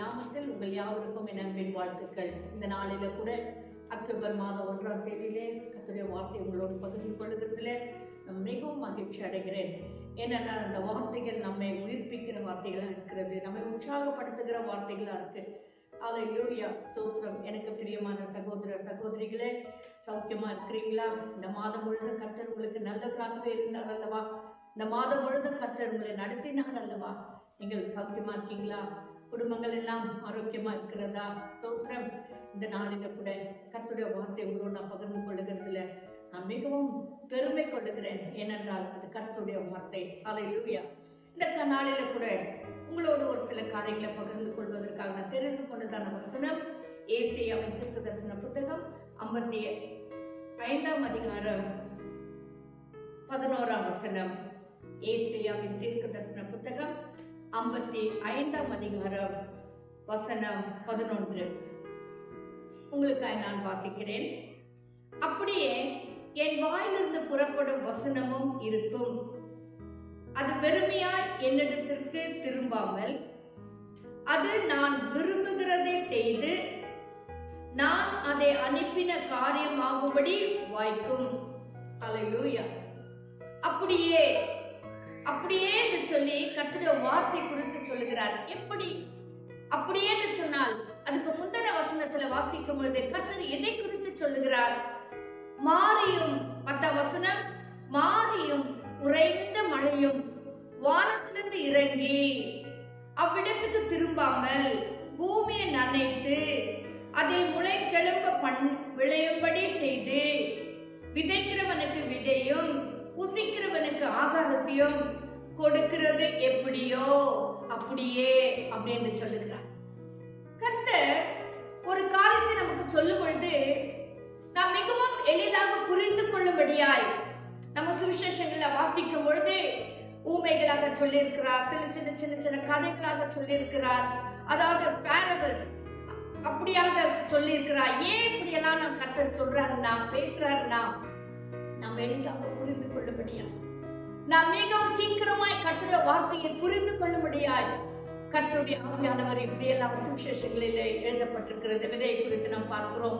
நாமத்தில் உங்கள் யாவருக்கும் என் அன்பின் வாழ்த்துக்கள். இந்த நாளில கூட அக்டோபர் மாதம் 1ஆம் தேதியிலே கர்த்தருடைய வார்த்தை உங்களோடு பகிர்ந்து கொள்ளுகிறதுல நான் மிகவும் மகிழ்ச்சி அடைகிறேன். ஏனென்றால் அந்த வார்த்தைகள் நம்மை உயிர்ப்பிக்கிற வார்த்தைகளா இருக்கிறது, நம்மை உற்சாகப்படுத்துகிற வார்த்தைகளா இருக்கு. அல்லேலூயா, ஸ்தோத்திரம். எனக்கு பிரியமான சகோதர சகோதரிகளே, சௌக்கியமா இருக்கிறீங்களா? இந்த மாதம் முழுவதும் கர்த்தர் உங்களுக்கு நல்லவராகவே இருந்தார் அல்லவா? இந்த மாதம் முழுவதும் கர்த்தர் உங்களை நடத்தினார் அல்லவா? நீங்கள் சௌக்கியமா இருக்கீங்களா? குடும்பங்கள் எல்லாம் ஆரோக்கியமா இருக்கிறதா? ஸ்தோத்திரம். இந்த நாளில கூட கர்த்தருடைய வார்த்தை உங்களோடு நான் பகிர்ந்து கொள்ளுகிறதுல நான் மிகவும் பெருமை கொள்ளுகிறேன். ஏனென்றால் அது கர்த்தருடைய வார்த்தை. அல்லேலூயா. இந்த நாளில கூட உங்களோடு ஒரு சில காரியங்களை பகிர்ந்து கொள்வதற்காக நான் தெரிந்து கொண்டதான வசனம் ஏசாயாவின் தீர்க்கதரிசன புத்தகம் 55ஆம் அதிகாரம் 11ஆம் வசனம். ஏசாயாவின் தீர்க்கதரிசன புத்தகம் 55ஆம் அதிகாரம் வசனம் 11. உங்களுக்காக நான் வாசிக்கிறேன். அப்படியே என் வாயிலிருந்து புறப்படும் வசனமும் இருக்கும், அது வெறுமையாய் என்னிடத்திற்கு திரும்பாமல் அது நான் விரும்புகிறதை செய்து நான் அதை அனுப்பின காரியமாகும்படி வாய்க்கும். அல்லேலூயா. அப்படியே அப்படியே என்று சொல்லி கர்த்தருடைய வார்த்தை குறித்து சொல்லுகிறார். எப்படி அப்படியே என்று சொன்னால் அதுக்கு முந்தின வசனத்துல வாசிக்கும் பொழுது கர்த்தர் எதை குறித்து சொல்லுகிறார்? மாரியும் 10ஆம் வசனம், மாரியும் உறைந்த மழையும் வானத்திலிருந்து இறங்கி அவ்விடத்துக்கு திரும்பாமல் பூமியை நனைத்து அதில் முளை கிளம்ப விளையும்படி செய்து விதைக்கிறவனுக்கு விதையும் புசிக்கிறவனுக்கு ஆகாரத்தையும் கொடுக்கிறது எப்படியோ அப்படியே அப்படின்னு சொல்லுகிறார். கர்த்தர் ஒரு காரியத்தை நமக்கு சொல்லும் பொழுது நாம் மிகவும் எளிதாக புரிந்து கொள்ளும்படியாய் நம்ம சுவிசேஷங்களை வாசிக்கும் பொழுது ஊமைகளாக சொல்லியிருக்கிறார், சின்ன சின்ன சின்ன கதைகளாக சொல்லியிருக்கிறார், அதாவது பேரபிள்ஸ் அப்படியாக சொல்லியிருக்கிறார். ஏன் இப்படியெல்லாம் நாம் கர்த்தர் சொல்றாருன்னா பேசுறாருன்னா நாம் எளிதாக புரிந்து கொள்ளும்படியாய், நாம் மிகவும் சீக்கிரமாய் கர்த்தருடைய வார்த்தையை புரிந்து கொள்ளும்படியாய் கர்த்தருடைய ஆவியானவர் இப்படியெல்லாம் சுவிசேஷங்களிலே எழுதப்பட்டிருக்கிறது. விதையை குறித்து நாம் பார்க்கிறோம்,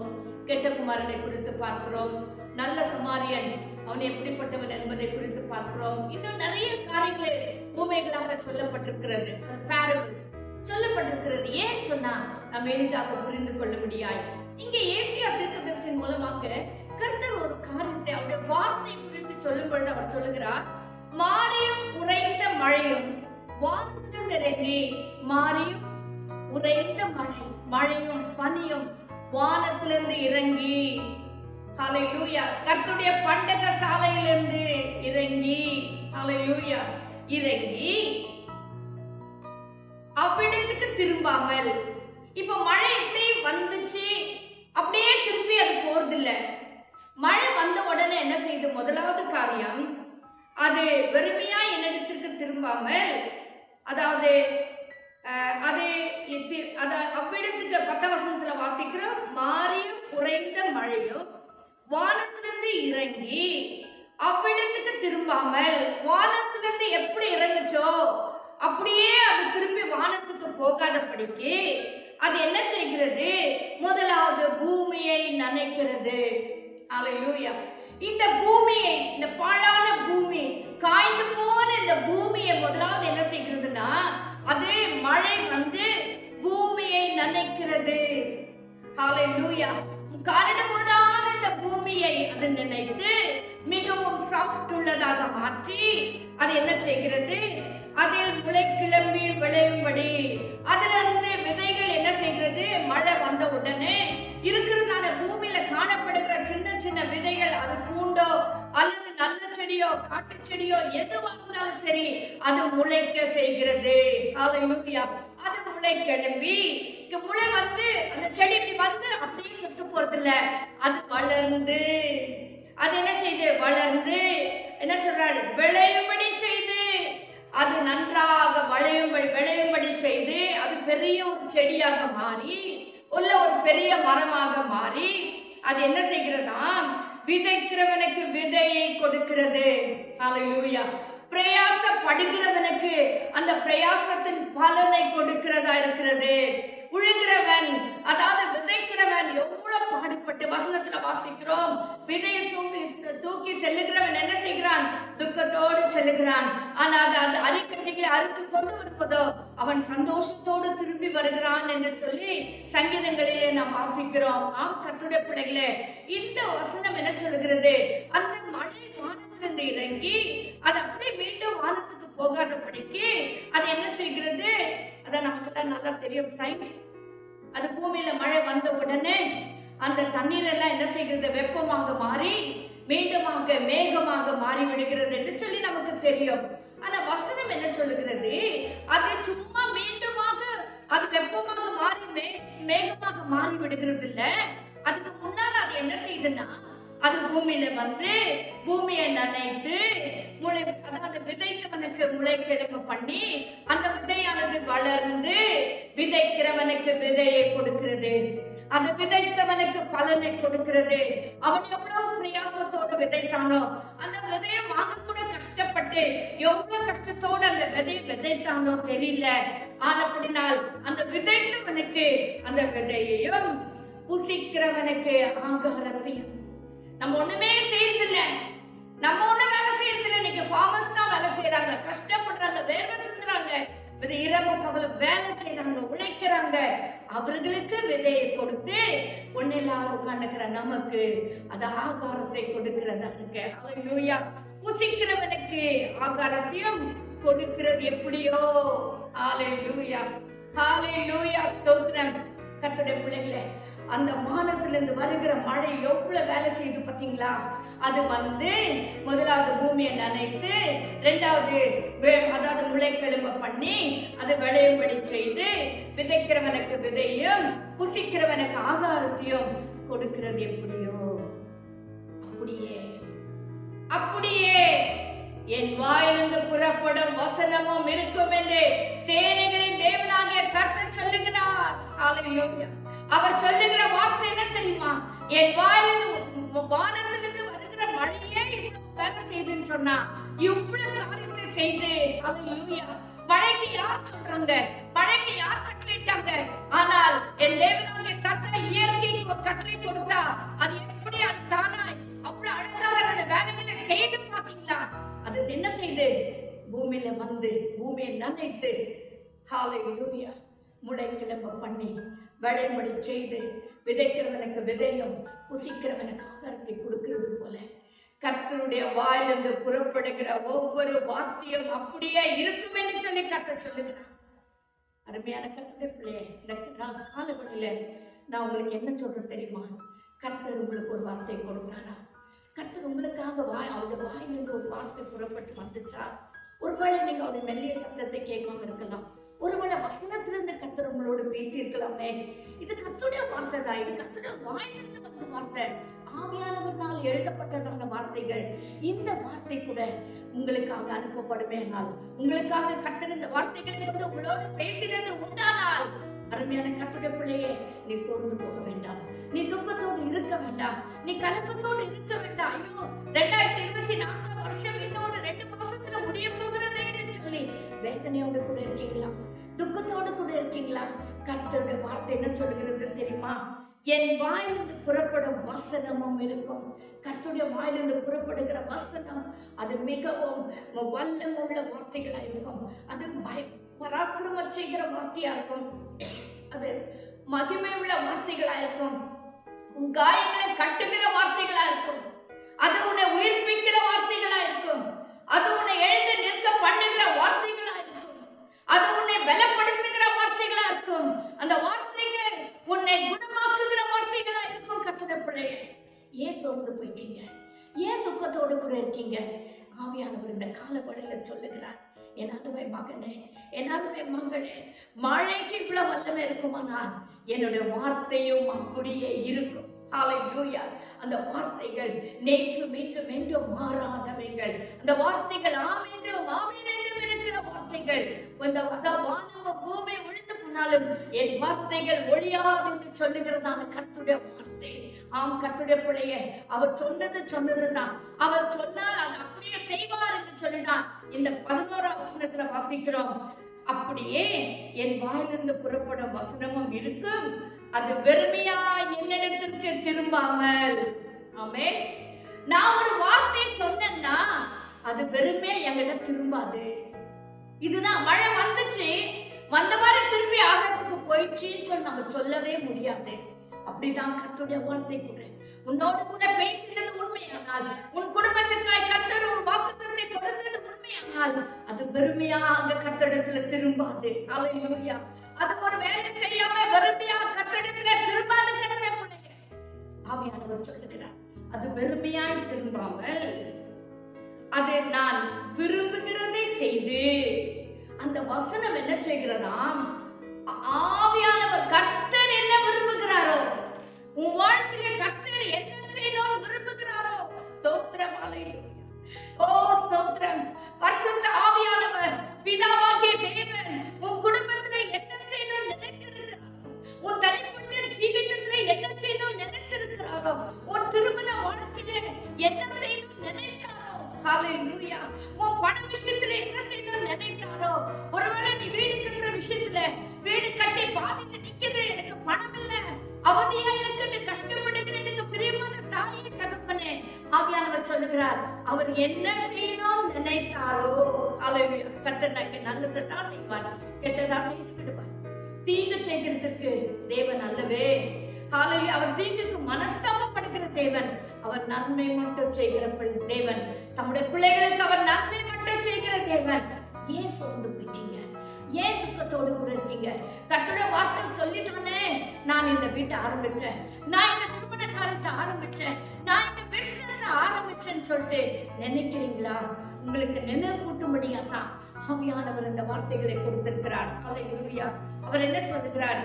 கெட்ட குமாரனை குறித்து பார்க்கிறோம், நல்ல சமாரியன் அவன் எப்படிப்பட்டவன் என்பதை குறித்து பார்க்கிறோம். இன்னும் நிறைய காரியங்களை ஊமைகளாக சொல்லப்பட்டிருக்கிறது, பேரபிள்ஸ் சொல்லப்பட்டிருக்கிறது. ஏன் சொன்னா நாம் எளிதாக புரிந்து கொள்ள முடியாது. இங்கே ஏசாயா தீர்க்கதரிசியின் மூலமாக கர்த்தர் ஒரு காரியத்தை அவருடைய வார்த்தை குறித்து சொல்லும் பொழுது அவர் சொல்லுகிறார், மாரியும் உறைந்த மழையும் வானத்திலிருந்து இறங்கி, மாரியும் உறைந்த மழை, மழையும் பனியும் வானத்திலிருந்து இறங்கி, ஹல்லேலூயா, கர்த்தருடைய பண்டக சாலையிலிருந்து இறங்கி, ஹல்லேலூயா, இறங்கி அவ்விடத்துக்கு திரும்பாமல். இப்ப மழை எப்படி வந்துச்சு அப்படியே திருப்பி அது போறதில்லை. மழை வந்த உடனே என்ன செய்து? முதலாவது காரியம், அது வெறுமையா என்னிடத்திற்கு திரும்பாமல், அதாவது அது அவ்விடத்துக்கு 10ஆம் வசனத்துல வாசிக்கிறோம், மாரியும் உறைந்த மழையும் வானத்திலிருந்து இறங்கி அவ்விடத்துக்கு திரும்பாமல். வானத்திலிருந்து எப்படி இறங்குச்சோ அப்படியே அது திருப்பி வானத்துக்கு போகாதபடிக்கு அது என்ன செய்கிறது? முதலாவது பூமியை நனைக்கிறது. அல்லேலூயா. இந்த பூமியை, இந்த பாழான பூமி, காய்ந்து போன இந்த பூமியை முதலாவது என்ன செய்கிறதுனா அது மழை வந்து பூமியை நனைக்கிறது. ஹல்லேலூயா. காரணமான இந்த பூமியை அது நினைத்து மிகவும் சாஃப்ட் உள்ளதாக மாற்றி அது என்ன செய்கிறது? அதில் முளை கிளம்பி விளையும்படி, அதிலிருந்து விதைகள் என்ன செய்கிறது? மழை வந்த உடனே இருக்கிறதான பூமியில காணப்படுகிற சின்ன சின்ன விதைகள், அது பூண்டோ அல்லது நல்ல செடியோ காட்டு செடியோ எதுவாக இருந்தாலும் சரி, அது முளைக்க செய்கிறது. ஹல்லேலூயா. அது முளை கிளம்பி, முளை வந்து அந்த செடி இப்படி வந்து அப்படியே சுத்து போறது இல்ல, அது வளர்ந்து, அது என்ன செய்து? வளர்ந்து என்ன சொல்றாரு? விளையும்படி செய்து, அது நன்றாக விளையும்படி செய்து அது பெரிய ஒரு செடியாக மாறி உள்ள ஒரு பெரிய மரமாக மாறி அது என்ன செய்கிறதா? விதைக்கிறவனுக்கு விதையை கொடுக்கிறது. ஹல்லேலூயா. பிரயாசப்படுகிறவனுக்கு அந்த பிரயாசத்தின் பலனை கொடுக்கிறதா இருக்கிறது. உழுகிறவன், அதாவது விதைக்கிறவன் எவ்வளவு பாடுபட்டு, வசனத்துல வாசிக்கிறோம், விதையை தூக்கி செல்லுகிறவன் என்ன செய்கிறான்? துக்கத்தோடு செல்லுகிறான். ஆனால் அந்த அரிக்கட்டைகளை அறுத்து கொண்டு வருவதோ அவன் சந்தோஷத்தோடு திரும்பி வருகிறான் என்று சொல்லி சங்கீதங்களிலே நாம் வாசிக்கிறோம். ஆம் கர்த்தருடைய பிள்ளைகளே, இந்த வசனம் என்ன சொல்கிறது? அந்த மழை வானத்திலிருந்து இறங்கி அது அப்படியே மீண்டும் வானத்துக்கு போகாதபடிக்கு அது என்ன செய்கிறது? அதான் நமக்கெல்லாம் நல்லா தெரியும், சயின்ஸ். அது பூமியில மழை வந்த உடனே அந்த தண்ணீர் எல்லாம் என்ன செய்கிறது? வெப்பமாக மாறி மீண்டுமாக மேகமாக மாறி விடுகிறது என்று சொல்லி நமக்கு தெரியும். ஆனா வசனம் என்ன சொல்லுகிறது? அது சும்மா மீண்டுமாக அது வெப்பமாக மாறி மேகமாக மாறி விடுகிறது இல்ல. அதுக்கு முன்னால அது என்ன செய்யுதுன்னா, அது பூமியில வந்து பூமியை நனைத்து முளை, அதாவது விதைத்தவனுக்கு முளை கிளம்ப பண்ணி அந்த விதையானது வளர்ந்து விதைக்கிறவனுக்கு விதையை கொடுக்கிறது. அந்த விதைத்தவனுக்கு பலனை கொடுக்கிறது. அவன் எவ்வளவு பிரயாசத்தோடு விதைத்தானோ அந்த விதையை வாங்க கூட கஷ்டப்பட்டு எவ்வளவு கஷ்டத்தோடு அந்த விதையை விதைத்தானோ தெரியல. ஆனப்படினால் அந்த விதைத்தவனுக்கு அந்த விதையையும் புசிக்கிறவனுக்கு ஆகாரத்தையும். நம்ம ஒண்ணுமே செய்யறதில்ல, நம்ம ஒண்ணு வேலை செய்யறதில்ல. இன்னைக்கு ஃபார்மர்ஸ் தான் வேலை செய்யறாங்க, கஷ்டப்படுறாங்க, வேலை செஞ்சுறாங்க, இரவு பகலும் வேலை செய்யறாங்க, உழைக்கிறாங்க. அவர்களுக்கு விதையை கொடுத்து ஒன்னெல்லாம் உட்காந்துக்கிற நமக்கு அது ஆகாரத்தை கொடுக்கிறதா இருக்கு. ஹல்லேலூயா. புசிக்கிறவனுக்கு ஆகாரத்தையும் கொடுக்கிறது எப்படியோ. ஹல்லேலூயா, ஹல்லேலூயா, ஸ்தோத்திரம். கர்த்தருடைய பிள்ளைகளே, அந்த வானத்திலிருந்து வருகிற மழை எவ்வளவு வேலை செய்து பாத்தீங்களா? அது வந்து முதலாவது பூமியை நனைத்து, இரண்டாவது அதாவது முளைக்கெழும்ப பண்ணி அது விளையும்படி செய்து விதைக்கிறவனுக்கு விதையும் புசிக்கிறவனுக்கு ஆகாரத்தையும் கொடுக்கிறது எப்படியோ அப்படியே அப்படியே என் வாயிலிருந்து புறப்படும் வசனமும் இருக்கும் என்று சேனைகளின் தேவனாகிய கர்த்தர் சொல்லுகிறார். ஹல்லேலூயா. அவர் சொல்லுகிற வார்த்தை என்ன தெரியுமா? என் வாயிலிருந்து வானத்திலிருந்து வருகிற மழையே வேலை செய்துன்னு சொன்னா இவ்வளவு காரியத்தை செய்து. ஹல்லேலூயா. மழைக்கு யார் சொல்றாங்க? மழைக்கு யார் கட்டளையிட்டாங்க? ஆனால் என் தேவனாகிய கர்த்தர் இயற்கைக்கு ஒரு கட்டளை கொடுத்தா அது எப்படி அது தானா அவ்வளவு அழகாக அந்த வேலைகளை செய்து பாத்தீங்களா? அது என்ன செய்து பூமியில வந்து பூமியை நனைத்து ஹல்லேலூயா முளை கிளம்ப பண்ணி விளையும்படி செய்து விதைக்கிறவனுக்கு விதையும் புசிக்கிறவனுக்கு ஆகாரத்தை கொடுக்கிறது போல கர்த்தருடைய வாயிலிருந்து புறப்படுகிற ஒவ்வொரு வார்த்தையும் அப்படியே இருக்கும் என்று சொல்லி கர்த்தர் சொல்லுகிறார். அருமையான கர்த்தருடைய பிள்ளையே, இந்த காலவெளியில நான் உங்களுக்கு என்ன சொல்றேன் தெரியுமா? கர்த்தர் உங்களுக்கு ஒரு வார்த்தை கொடுத்தாரா? கர்த்தர் உங்களுக்காக அவருடைய வாயிலிருந்து ஒரு வார்த்தை புறப்பட்டு வந்துச்சா? ஒருவேளை நீங்க அவருடைய மெல்லிய சத்தத்தை கேட்காம இருக்கலாம். ஒருவேளை வசனத்திலிருந்து கர்த்தர் உங்களோடு பேசி இருக்கலாமே. இது கர்த்தருடைய வார்த்தை தான். இது கர்த்தருடைய வாயிலிருந்து வந்த வார்த்தை, ஆவியானவரால் எழுதப்பட்டதான வார்த்தைகள். இந்த வார்த்தை கூட உங்களுக்காக அனுப்பப்படுமேனால், உங்களுக்காக கர்த்தர் இந்த வார்த்தைகளை கொண்டு உங்களோடு பேசினது உண்டானால், அருமையான கர்த்தருடைய பிள்ளையே, நீ சோர்ந்து போக வேண்டாம், நீ துக்கத்தோடு இருக்க வேண்டாம், நீ கலக்கத்தோடு இருக்க வேண்டாம். ஐயோ 2024 வருஷம் இன்னொரு 2 மாசத்துல முடிய போகிறது என்று சொல்லி வேதனையோடு கூட இருக்கீங்களா? துக்கத்தோடு கூட இருக்கீங்களா? கர்த்தருடைய வார்த்தை என்ன சொல்கிறது தெரியுமா? என் வாயிலிருந்து புறப்படும் வசனமும் இருக்கும். கர்த்தருடைய வாயிலிருந்து புறப்படுகிற வசனம் அது மிகவும் வல்லமுள்ள வார்த்தைகளா இருக்கும். அது பராக்கிரம செய்கிற வார்த்தையா இருக்கும். அது மகிமை உள்ள வார்த்தைகளா இருக்கும். உன் காயங்களை கட்டுகிற வார்த்தைகளா இருக்கும். அது உன்னை உயிர்ப்பிக்கிற வார்த்தைகளா இருக்கும். அது உன்னை எழுந்து நிற்க பண்ணுகிற வார்த்தைகளா இருக்கும். அது உன்னை பலப்படுத்துகிற வார்த்தைகளா இருக்கும். அந்த வார்த்தைகள் உன்னை குணமாக்குகிற வார்த்தைகளா இருக்கும். கர்த்தருடைய பிள்ளையே, ஏன் சோர்ந்து போயிட்டீங்க? ஏன் துக்கத்தோடு கூட இருக்கீங்க? ஆவியானவர் இந்த காலவெளியில சொல்லுகிறார், என் அருமை மகனே, என் அருமை மகளே, மழைக்கு இவ்வளவு வல்லமை இருக்குமானால் என்னுடைய வார்த்தையும் அப்படியே இருக்கும். ஹல்லேலூயா. அந்த வார்த்தைகள் நேற்று மீண்டும் என்றும் மாறாதவைகள். அந்த வார்த்தைகள் ஆமென்றும் ஆமென் என்றும் இருக்கிற வார்த்தைகள். வானம் பூமி ஒழிந்து போனாலும் என் வார்த்தைகள் ஒழியாது என்று சொல்லுகிறதான கர்த்தருடைய வார்த்தை. ஆம் கர்த்தருடைய பிள்ளையே, அவர் சொன்னதுதான். அவர் சொன்னால் அது அப்படியே செய்வார் என்று சொல்லி சொல்லிதான் இந்த 11ஆம் வசனத்துல வாசிக்கிறோம். அப்படியே என் வாயிலிருந்து புறப்படும் வசனமும் இருக்கும், அது வெறுமையா என்னிடத்திற்கு திரும்பாமல். ஆமென். நான் ஒரு வார்த்தை சொன்னேன்னா அது வெறுமே என்கிட்ட திரும்பாது. இதுதான் மழை வந்துச்சு, வந்த மாதிரி திரும்பி ஆகாயத்துக்கு போயிடுச்சுன்னு சொல்லி நம்ம சொல்லவே முடியாது. அப்படிதான் கர்த்தருடைய வார்த்தை கூட உன்னோடு கூட பேசினது உண்மையானால், உன் குடும்பத்துக்காய் கர்த்தர் ஒரு வாக்குத்தத்தத்தை கொடுத்தது உண்மையானால், அது வெறுமையா அந்த கர்த்தரிடத்துல திரும்பாது. ஹல்லேலூயா. அது ஒரு வேலை செய்யாம வெறுமையா கர்த்தரிடத்துல திரும்பாது. கர்த்தருடைய பிள்ளைகளே, ஆவியானவர் சொல்லுகிறார், அது வெறுமையாய் திரும்பாமல் அது நான் விரும்புகிறதை செய்து. அந்த வசனம் என்ன செய்கிறதாம்? ஆவியானவர் கர்த்தர் என்ன விரும்புகிறாரோ, உன் வாழ்க்கையில கர்த்தர் என்ன செய்யணும் விரும்புகிறாரோ, ஸ்தோத்திரம். ஹல்லேலூயா. ஓ ஸ்தோத்திரம். பரிசுத்த ஆவியானவர் பிதாவாகிய தேவன் உன் குடும்பத்துல என்ன செய்யணும் நினைத்திருக்கிறாரோ, உன் தனிப்பட்ட ஜீவிதத்துல என்ன செய்யணும் நினைத்திருக்கிறாரோ, உன் திருமண வாழ்க்கையில என்ன செய்யணும் நினைத்தாரோ, ஹல்லேலூயா, உன் பண விஷயத்துல என்ன செய்யணும் நினைத்தாரோ, ஒருவேளை நீ வீடு கட்டுற விஷயத்துல வீடு கட்டி பாதியில நிக்குது, எனக்கு பணம் இல்ல, அவதியா இருக்குது, கஷ்டப்படுகிற எனக்கு பிரியமான தாயே தகப்பனே, ஆவியானவர் சொல்லுகிறார், அவர் என்ன செய்யணும் நினைத்தாரோ, ஹல்லேலூயா, கர்த்தர் நல்லதை தான் செய்வார், கெட்டதா செய்து விடுவார். தீங்கு செய்கிறதுக்கு தேவன் அல்லவே. ஹல்லேலூயா. அவர் தீங்குக்கு மனஸ்தாபப்படுகிற தேவன், அவர் நன்மை மட்டும் செய்கிற தேவன். தம்முடைய பிள்ளைகளுக்கு அவர் நன்மை மட்டும் செய்கிற தேவன். ஏன் சோர்ந்து போயிட்டீங்க? ஏன் துக்கத்தோடு கூட இருக்கீங்க? கர்த்தருடைய வார்த்தை சொல்லிட்டானே, நான் இந்த வீட்டை ஆரம்பிச்சேன், நான் இந்த திருமண காரியத்தை ஆரம்பிச்சேன், நான் இந்த பிசினஸ் ஆரம்பிச்சேன்னு சொல்லிட்டு நினைக்கிறீங்களா? உங்களுக்கு நினைவூட்டும்படியா தான் ஆவியானவர் இந்த வார்த்தைகளை கொடுத்திருக்கிறார். ஹல்லேலூயா. அவர் என்ன சொல்லுகிறார்?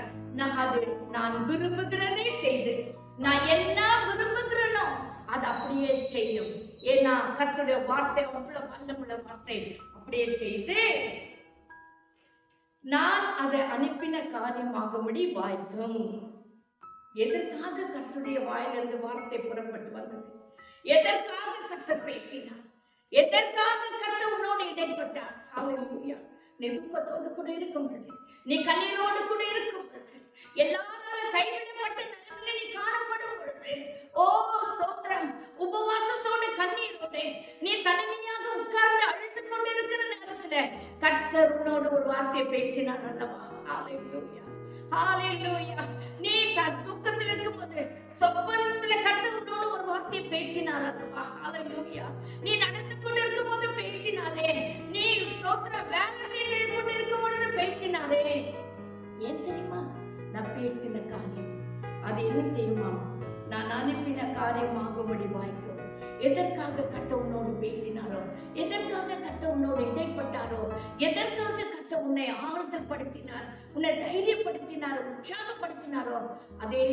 நான் விரும்புகிறதை செய்து, நான் என்ன விரும்புகிறேனோ அது அப்படியே செய்யும். ஏன்னா கர்த்தருடைய வார்த்தை அவ்வளவு வல்லமுள்ள வார்த்தை. அப்படியே செய்து நான் அதை அனுப்பின காரியமாகும்படி வாய்க்கும். எதற்காக கர்த்தருடைய வாயிலிருந்து வார்த்தை புறப்பட்டு வந்தது? எதற்காக கர்த்தர் பேசினார்? எதற்காக கர்த்தர் உன்னோடு இடைப்பட்டார்? ஹல்லேலூயா. நீ துக்கத்தோடு கூட இருக்கும் பொழுது, நீ கண்ணீரோடு கூட இருக்கும் பொழுது, எல்லாரால கைவிடப்பட்ட நிலைமையில நீ காணப்படும் பொழுது, ஓ ஸ்தோத்திரம், உபவாசத்தோடு கண்ணீரோடு நீ தனிமையாக உட்கார்ந்து அழுது கொண்டு இருக்கிற நேரத்துல கர்த்தர் உன்னோடு ஒரு வார்த்தை பேசினார் அல்லவா? ஹல்லேலூயா. ஹல்லேலூயா. நீ துக்கத்தில் இருக்கும்போது சொப்பனத்துல கர்த்தர் உன்னோடு ஒரு வார்த்தை பேசினார் அல்லவா? ஹல்லேலூயா. நீ நடந்து கொண்டு இருக்கும் போது பேசினாரே, நீ ஸ்தோத்திரம் வேலை செய்து கொண்டு இருக்கும் பொழுது பேசினாரே. ஏன் தெரியுமா? நான் பேசின காரியம் அது என்ன செய்யுமா? நான் அனுப்பின காரியமாகும்படி வாய்க்கும். எதற்காக கர்த்தர் உன்னோடு பேசினாரோ, எதற்காக கர்த்தர் உன்னோடு இடைப்பட்டாரோ, எதற்காக கர்த்தர் உன்னை ஆறுதல் படுத்தினார், உன்னை தைரியப்படுத்தினார், உற்சாகப்படுத்தினாரோ, அதே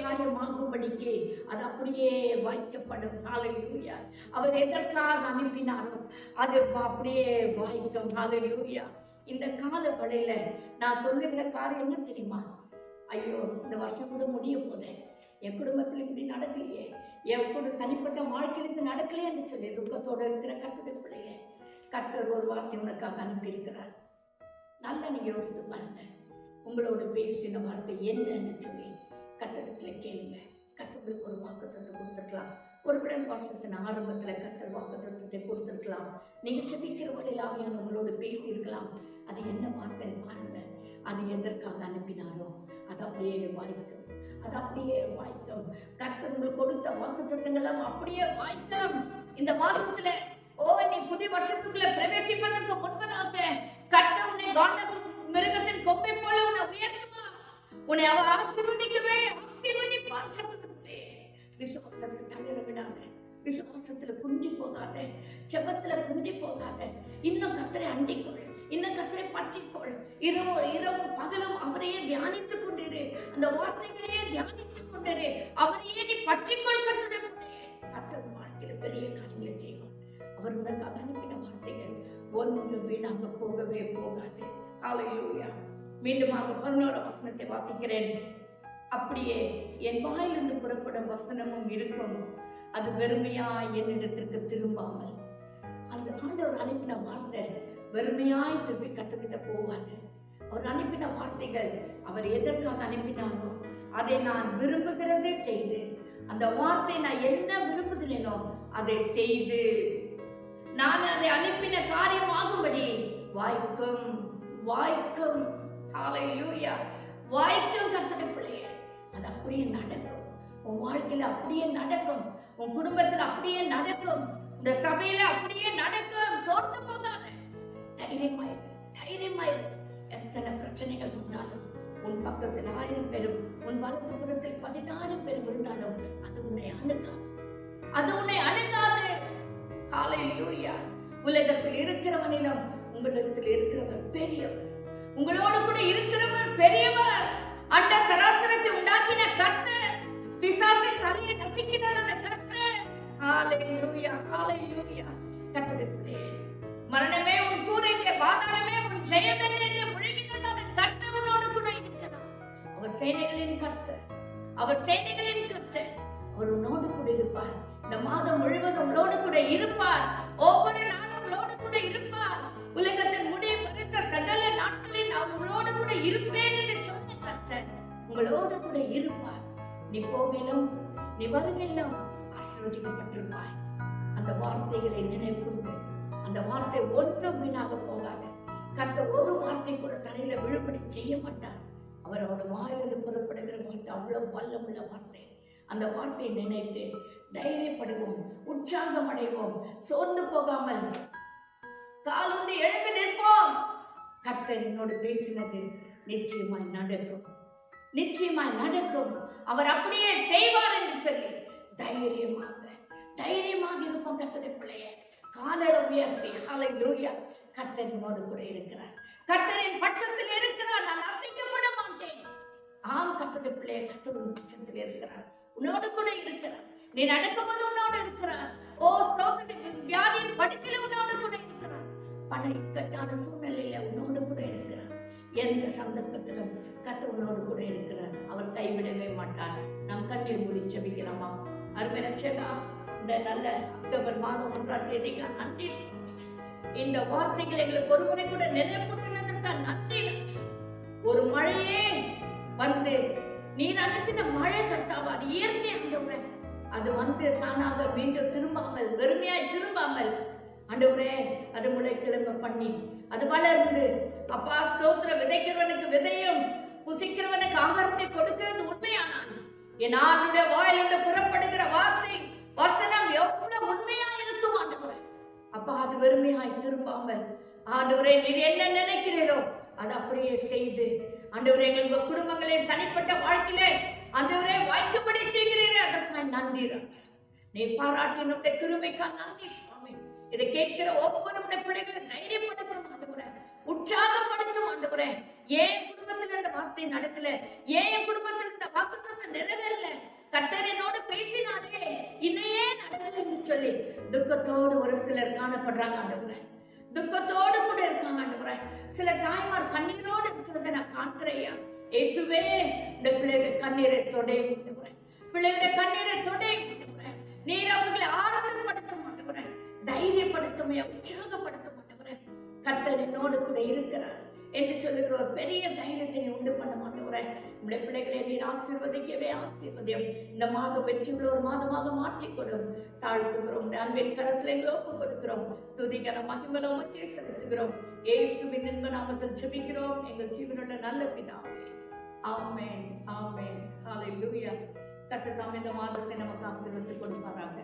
காரியமாகும்படிக்கு அது அப்படியே வாய்க்கப்படும். ஹல்லேலூயா. அவர் எதற்காக அனுப்பினாரோ அது அப்படியே வாய்க்கும். ஹல்லேலூயா. இந்த கால வேளையில நான் சொல்லுகிற காரியம் என்ன தெரியுமா? ஐயோ, இந்த வருஷம் கூட முடிய போதேன், என் குடும்பத்தில் இப்படி நடக்கலையே, என் கூட தனிப்பட்ட வாழ்க்கையில் இது நடக்கலையே என்று சொல்லி துக்கத்தோடு இருக்கிற கர்த்தருடைய பிள்ளைய கர்த்தர் ஒரு வார்த்தை உனக்காக அனுப்பி இருக்கிறார். நல்லா நீங்க யோசித்து பாருங்க, உங்களோட பேசின வார்த்தை என்னன்னு சொல்லி கர்த்தரிடத்துல கேளுங்க. கர்த்தருக்கு ஒரு வாக்குத்தத்தத்தை கொடுத்துருக்கலாம். ஒரு விட வருஷத்தின் ஆரம்பத்துல கர்த்தர் வாக்குத்தத்தத்தை கொடுத்துருக்கலாம். நீங்க செபிக்கிற வழியில் ஆவியானவர் உங்களோடு பேசி இருக்கலாம். அது என்ன வார்த்தைன்னு பாருங்க. அது எதற்காக அனுப்பினாரோ அது அப்படியே வாய்க்கும். அது அப்படியே வாய்க்கும். கர்த்தர் உங்களுக்கு கொடுத்த வாக்குத்தத்தங்களும் அப்படியே வாய்க்கும். இந்த மாசத்துல நீ புதிய வருஷத்துக்குள்ள பிரவேசிப்பதற்கு முன்பதாக கர்த்தர் உன்னை காண்ட மிருகத்தின் கொம்பை போல உன்னை உயர்த்துவார். உன்னை அவர் ஆசீர்வதிக்கவே ஆசீர்வதிப்பார். கர்த்தருக்குள்ளே விசுவாசத்தை தளர விடாத, விசுவாசத்துல குந்தி போகாத, செபத்துல குந்தி போகாத. இன்னும் கர்த்தரை அண்டிக்கொள், இன்னும் கர்த்தரை பற்றிக்கொள். இரவும் பகலும் அவரையே தியானித்துக் கொண்டிரு, அந்த வார்த்தைகளையே தியானித்துக் கொண்டிரு, அவரையே நீ பற்றிக்கொள். கர்த்தருடைய கர்த்தர் வாழ்க்கையில பெரிய காரியங்களை செய்வார். அவர் உனக்காக அனுப்பின வார்த்தைகள் ஒன்று வீணாக போகவே போகாது. ஹல்லேலூயா. மீண்டுமாக 11ஆம் வசனத்தை வாசிக்கிறேன். அப்படியே என் வாயிலிருந்து புறப்படும் வசனமும் இருக்கும், அது வெறுமையா என்னிடத்திற்கு திரும்பாமல். அந்த ஆண்டவர் அனுப்பின வார்த்தை வெறுமையாய் திருப்பி கத்துக்கிட்ட போவாது. அவர் அனுப்பின வார்த்தைகள் அவர் எதற்காக அனுப்பினாரோ அதை நான் விரும்புகிறதை செய்து, அந்த வார்த்தை நான் என்ன விரும்புகிறேனோ அதை செய்து, நான் அதை அனுப்பின காரியம் ஆகும்படி வாய்க்கும் வாய்க்கும். ஹல்லேலூயா. வாய்க்கும் கர்த்தருடைய பிள்ளையே, அது அப்படியே நடக்கும். உன் வாழ்க்கையில அப்படியே நடக்கும், உன் குடும்பத்துல அப்படியே நடக்கும், இந்த சபையில அப்படியே நடக்கும். சோர்ந்து போகாத, தைரியமாயிரு, தைரியமாயிரு. எத்தனை பிரச்சனைகள் இருந்தாலும், உன் பக்கத்தில் 1000 பேரும் உன் வலது புறத்தில் 16 பேரும் இருந்தாலும் அது உன்னை அணுகாது, அது உன்னை அணுகாது. ஹல்லேலூயா. உலகத்தில் இருக்கிறவனிலும் உங்களிடத்தில் இருக்கிறவர் பெரியவர், உங்களோடு கூட இருக்கிறவர் பெரியவர். அண்ட சராசரத்தை உண்டாக்கின கர்த்தர், பிசாசின் தலையை நசுக்கினார் அந்த கர்த்தர். ஹல்லேலூயா, ஹல்லேலூயா. கர்த்தருடைய மரணமே உன் கூரைக்கு, பாதாளமே உன் ஜெயமே என்று முழங்கினார் அந்த கர்த்தர் உன்னோடு கூட இருக்கிறார். அவர் சேனைகளின் கர்த்தர், அவர் சேனைகளின் கர்த்தர். அவர் உன்னோடு கூட இருப்பார். இந்த மாதம் முழுவதும் உங்களோடு கூட இருப்பார். ஒவ்வொரு நாளும் உங்களோடு கூட இருப்பார். உலகத்தின் முடிவு வரைத்த சகல நாட்களில் நான் உங்களோடு கூட இருப்பேன் என்று சொன்ன கர்த்தர் உங்களோடு கூட இருப்பார். நீ போகையிலும் நீ வருகையிலும் ஆசீர்வதிக்கப்பட்டிருப்பாய். அந்த வார்த்தைகளை நினைவுகூர்ந்து, அந்த வார்த்தை ஒன்றும் வீணாக போகாது. கர்த்தர் ஒரு வார்த்தை கூட தரையில விழுபடி செய்ய மாட்டார். அவரோட வாயிலிருந்து புறப்படுகிற வார்த்தை அவ்வளவு வல்லமுள்ள வார்த்தை. அந்த வார்த்தையை நினைத்து தைரியப்படுவோம், உற்சாகம் அடைவோம், சோர்ந்து போகாமல் காலூன்றி எழுந்து நிற்போம். கர்த்தர் என்னோடு பேசினது நிச்சயமாய் நடக்கும், நிச்சயமாய் நடக்கும். அவர் அப்படியே செய்வார் என்று சொல்லி தைரியமாக தைரியமாக இருப்போம். கர்த்தருடைய பிள்ளையே, காலையில உயர்த்தி ஹல்லேலூயா. கர்த்தர் என்னோடு கூட இருக்கிறார், கர்த்தரின் பட்சத்தில் இருக்கிறார், நான் அசைக்கப்பட மாட்டேன். ஆம் கர்த்தருடைய பிள்ளையே, கர்த்தரின் பட்சத்தில் இருக்கிறார், உன்னோடு கூட இருக்கிறார். நீ நடக்கும்போது உன்னோடு இருக்கிறார். ஓ ஸ்தோத்திரம். வியாதியின் படுக்கையில உன்னோடு கூட இருக்கிறார். பண இக்கட்டான சூழ்நிலையில உன்னோடு கூட இருக்கிறார். எந்த சந்தர்ப்பத்திலும் கர்த்தர் உன்னோடு கூட இருக்கிறார். அவர் கைவிடவே மாட்டார். நாம் கண்ணீர் மூடி ஜெபிக்கலாமா? அருமை ரட்சகா, இந்த நல்ல அக்டோபர் மாதம் 1ஆம் தேதிக்கு நன்றி. இந்த வார்த்தைகள் எங்களுக்கு ஒரு முறை கூட நினைவூட்டினதற்கு நன்றி. ஒரு மழையே வந்து நீர் அனுப்பின மழை கர்த்தாவா, அது இயற்கை ஆண்டவரே, அது வந்து தானாக மீண்டும் திரும்பாமல், வெறுமையாய் திரும்பாமல் ஆண்டவரே, அது முளை கிளம்ப பண்ணி அது வளர்ந்து, அப்பா ஸ்தோத்திர, விதைக்கிறவனுக்கு விதையும் புசிக்கிறவனுக்கு ஆகாரத்தை கொடுக்கிறது உண்மையானால், என் ஆண்டுடைய வாயிலிருந்து புறப்படுகிற வார்த்தை வசனம் எவ்வளவு உண்மையா இருக்கும் ஆண்டவரே. அப்பா அது வெறுமையாய் திரும்பாமல் ஆண்டவரே, நீர் என்ன நினைக்கிறீரோ அது அப்படியே செய்து ஆண்டவரே, எங்கள் குடும்பங்களின் தனிப்பட்ட வாழ்க்கையிலே ஆண்டவரே வாய்க்கப்படி செய்கிறீர்கள். அதற்காக நன்றி ராஜா. நீ பாராட்டினுடைய கிருபைக்காக நன்றி சுவாமி. இதை கேட்கிற ஒவ்வொரு பிள்ளைகளை தைரியப்படுத்தும் ஆண்டவரே, உற்சாகப்படுத்தும் ஆண்டவரே. ஏன் குடும்பத்தில் இந்த வார்த்தை நடக்கல, ஏன் குடும்பத்தில் இந்த வாக்குத்தத்தம் நிறைவேறல, கர்த்தர் என்னோடு பேசினாரே இன்னையே நடக்கல என்று சொல்லி துக்கத்தோடு ஒரு சிலர் காணப்படுறாங்க ஆண்டவரே. துக்கத்தோடு கூட இருக்காங்க ஆண்டவரே. சில தாய்மார் கண்ணீரோடு இருக்கிறத நான் காண்கிறேன். இயேசுவே, இந்த பிள்ளைகளுடைய கண்ணீரை தொடையும் ஆண்டவரே, பிள்ளைகளுடைய கண்ணீரை தொடையும் ஆண்டவரே. நீர் அவர்களை ஆறுதல்படுத்தும் ஆண்டவரே, தைரியப்படுத்தும், உற்சாகப்படுத்தும் ஆண்டவரே. கர்த்தர் என்னோடு கூட இருக்கிறார் என்று சொல்லுகிற ஒரு பெரிய தைரியத்தை நீ உண்டு பண்ண ஆண்டவரே. நம்முடைய பிள்ளைகளை நீர் ஆசீர்வதிக்கவே ஆசீர்வதியும். இந்த மாதம் வெற்றியுள்ள ஒரு மாதமாக மாற்றிக்கொடும். தாழ்த்துகிறோம், அன்பின் கரத்தில் எங்களை ஒப்புக் கொடுக்கிறோம். துதிகர மகிமையை உமக்கே செலுத்துகிறோம். இயேசுவின் இன்ப நாமத்தில் ஜெபிக்கிறோம் எங்கள் ஜீவனுள்ள நல்ல பிதாவே. ஆமென், ஆமென், ஹல்லேலூயா. கர்த்தர் தாமே இந்த மாதத்தை நமக்கு ஆசீர்வதித்து கொடுப்பாராக.